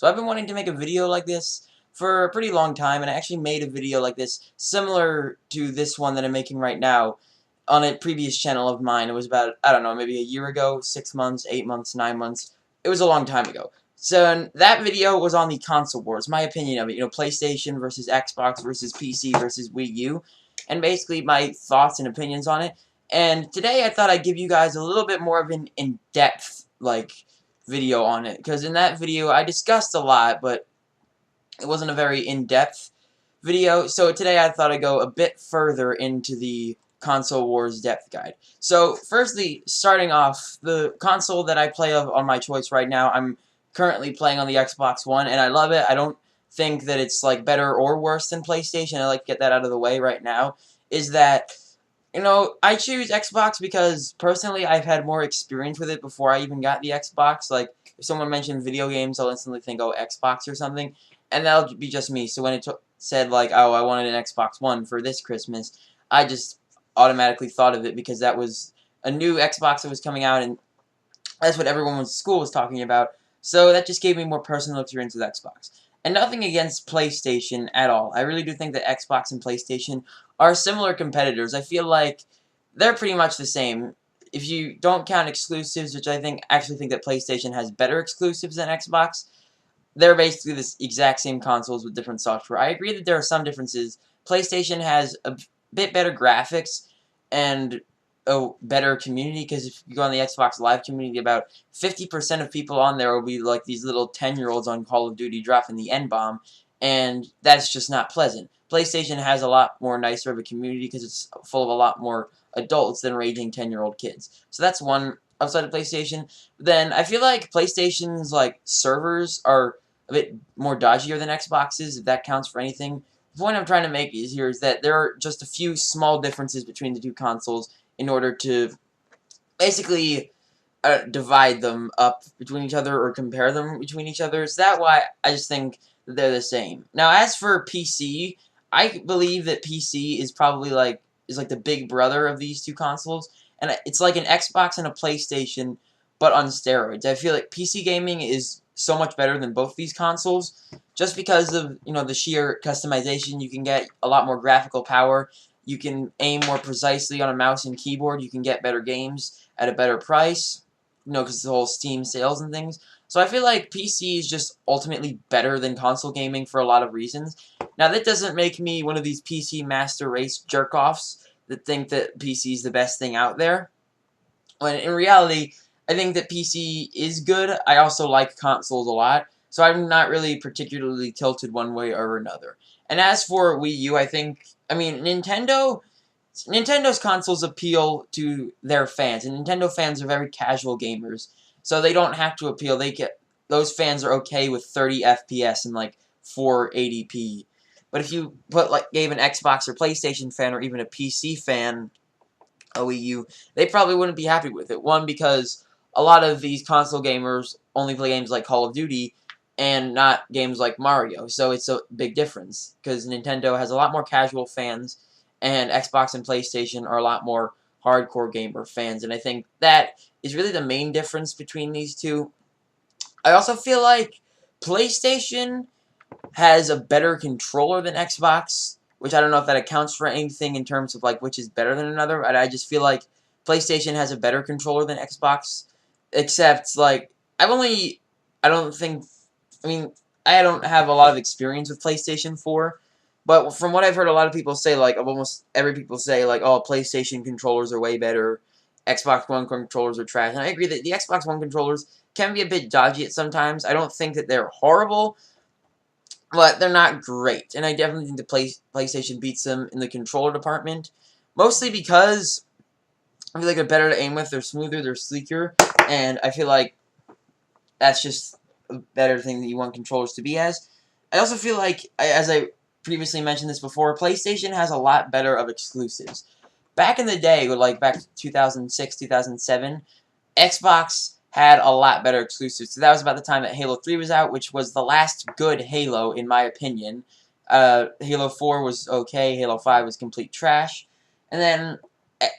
So I've been wanting to make a video like this for a pretty long time, and I actually made a video like this similar to this one that I'm making right now on a previous channel of mine. It was about, I don't know, maybe a year ago, 6 months, 8 months, 9 months. It was a long time ago. So that video was on the console wars, my opinion of it, PlayStation versus Xbox versus PC versus Wii U, and basically my thoughts and opinions on it. And today I thought I'd give you guys a little bit more of an in-depth, video on it, because in that video I discussed a lot, but it wasn't a very in-depth video. So today I thought I'd go a bit further into the console wars depth guide. So firstly, starting off, the console that I play on my choice right now, I'm currently playing on the Xbox One, and I love it. I don't think that it's better or worse than PlayStation. I like to get that out of the way right now. Is that I choose Xbox because, personally, I've had more experience with it before I even got the Xbox. Like, if someone mentioned video games, I'll instantly think, oh, Xbox or something, and that'll be just me. So when it said, oh, I wanted an Xbox One for this Christmas, I just automatically thought of it because that was a new Xbox that was coming out, and that's what everyone in school was talking about. So that just gave me more personal experience with Xbox. And nothing against PlayStation at all. I really do think that Xbox and PlayStation are similar competitors. I feel like they're pretty much the same. If you don't count exclusives, which I actually think that PlayStation has better exclusives than Xbox, they're basically the exact same consoles with different software. I agree that there are some differences. PlayStation has a bit better graphics and a better community, because if you go on the Xbox Live community, about 50% of people on there will be like these little 10-year-olds on Call of Duty dropping the N-bomb, and that's just not pleasant. PlayStation has a lot more nicer of a community because it's full of a lot more adults than raging 10-year-old kids. So that's one outside of PlayStation. Then I feel like PlayStation's servers are a bit more dodgier than Xbox's, if that counts for anything. The point I'm trying to make is that there are just a few small differences between the two consoles in order to basically divide them up between each other or compare them between each other. So that's why I just think that they're the same. Now, as for PC, I believe that PC is probably is like the big brother of these two consoles, and it's like an Xbox and a PlayStation, but on steroids. I feel like PC gaming is so much better than both these consoles, just because of the sheer customization. You can get a lot more graphical power. You can aim more precisely on a mouse and keyboard. You can get better games at a better price, because the whole Steam sales and things. So I feel like PC is just ultimately better than console gaming for a lot of reasons. Now, that doesn't make me one of these PC master race jerk-offs that think that PC is the best thing out there. When in reality, I think that PC is good. I also like consoles a lot, so I'm not really particularly tilted one way or another. And as for Wii U, I mean, Nintendo's consoles appeal to their fans, and Nintendo fans are very casual gamers, so they don't have to appeal. Those fans are okay with 30 FPS and 480p. But if you gave an Xbox or PlayStation fan or even a PC fan a Wii U, they probably wouldn't be happy with it. One, because a lot of these console gamers only play games like Call of Duty and not games like Mario, so it's a big difference, because Nintendo has a lot more casual fans, and Xbox and PlayStation are a lot more hardcore gamer fans, and I think that is really the main difference between these two. I also feel like PlayStation has a better controller than Xbox, which I don't know if that accounts for anything in terms of which is better than another. I just feel like PlayStation has a better controller than Xbox, except I don't think, I mean, I don't have a lot of experience with PlayStation 4, but from what I've heard a lot of people say, almost every people say, oh, PlayStation controllers are way better, Xbox One controllers are trash, and I agree that the Xbox One controllers can be a bit dodgy at sometimes. I don't think that they're horrible, but they're not great, and I definitely think the PlayStation beats them in the controller department, mostly because I feel like they're better to aim with, they're smoother, they're sleeker, and I feel like that's just a better thing that you want controllers to be as. I also feel like, as I previously mentioned this before, PlayStation has a lot better of exclusives. Back in the day, back 2006, 2007, Xbox had a lot better exclusives. So that was about the time that Halo 3 was out, which was the last good Halo, in my opinion. Halo 4 was okay, Halo 5 was complete trash. And then,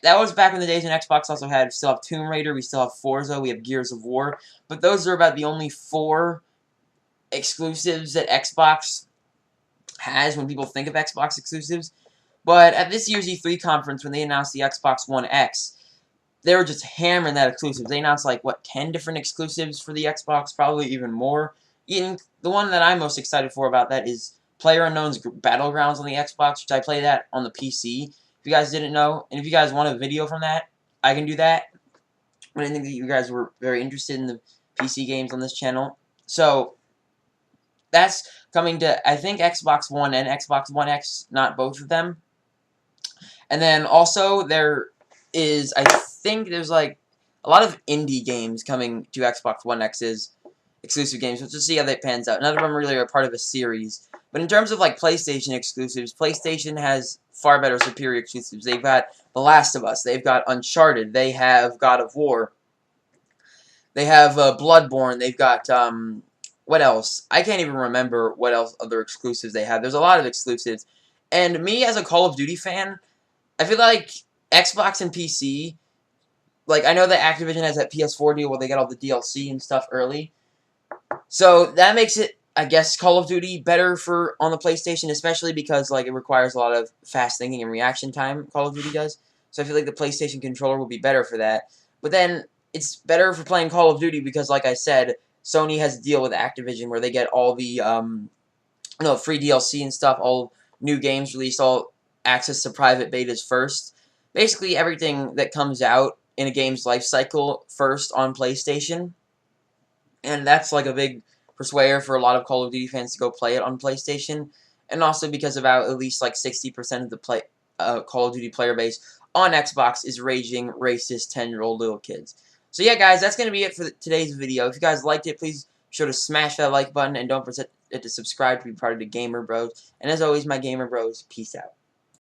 that was back in the days when Xbox also still have Tomb Raider, we still have Forza, we have Gears of War. But those are about the only 4 exclusives that Xbox has when people think of Xbox exclusives. But at this year's E3 conference, when they announced the Xbox One X, they were just hammering that exclusives. They announced like what 10 different exclusives for the Xbox, probably even more. And the one that I'm most excited for about that is PlayerUnknown's Battlegrounds on the Xbox, which I play that on the PC. If you guys didn't know, and if you guys want a video from that, I can do that. But I think that you guys were very interested in the PC games on this channel. So that's coming to, I think, Xbox One and Xbox One X, not both of them. And then also there is, I think there's like a lot of indie games coming to Xbox One X's exclusive games. We'll just see how that pans out. None of them really are part of a series. But in terms of like PlayStation exclusives, PlayStation has far better, superior exclusives. They've got The Last of Us. They've got Uncharted. They have God of War. They have Bloodborne. They've got, what else? I can't even remember what else other exclusives they have. There's a lot of exclusives. And me, as a Call of Duty fan, I feel like Xbox and PC, like, I know that Activision has that PS4 deal where they get all the DLC and stuff early. So that makes it, I guess, Call of Duty better for on the PlayStation, especially because, like, it requires a lot of fast thinking and reaction time, Call of Duty does. So I feel like the PlayStation controller will be better for that. But then it's better for playing Call of Duty because, like I said, Sony has a deal with Activision where they get all the free DLC and stuff, all new games released, all access to private betas first. Basically everything that comes out in a game's life cycle first on PlayStation. And that's like a big persuader for a lot of Call of Duty fans to go play it on PlayStation. And also because about at least like 60% of the Call of Duty player base on Xbox is raging, racist, 10-year-old little kids. So yeah, guys, that's going to be it for today's video. If you guys liked it, please be sure to smash that like button and don't forget to subscribe to be part of the Gamer Bros. And as always, my Gamer Bros, peace out.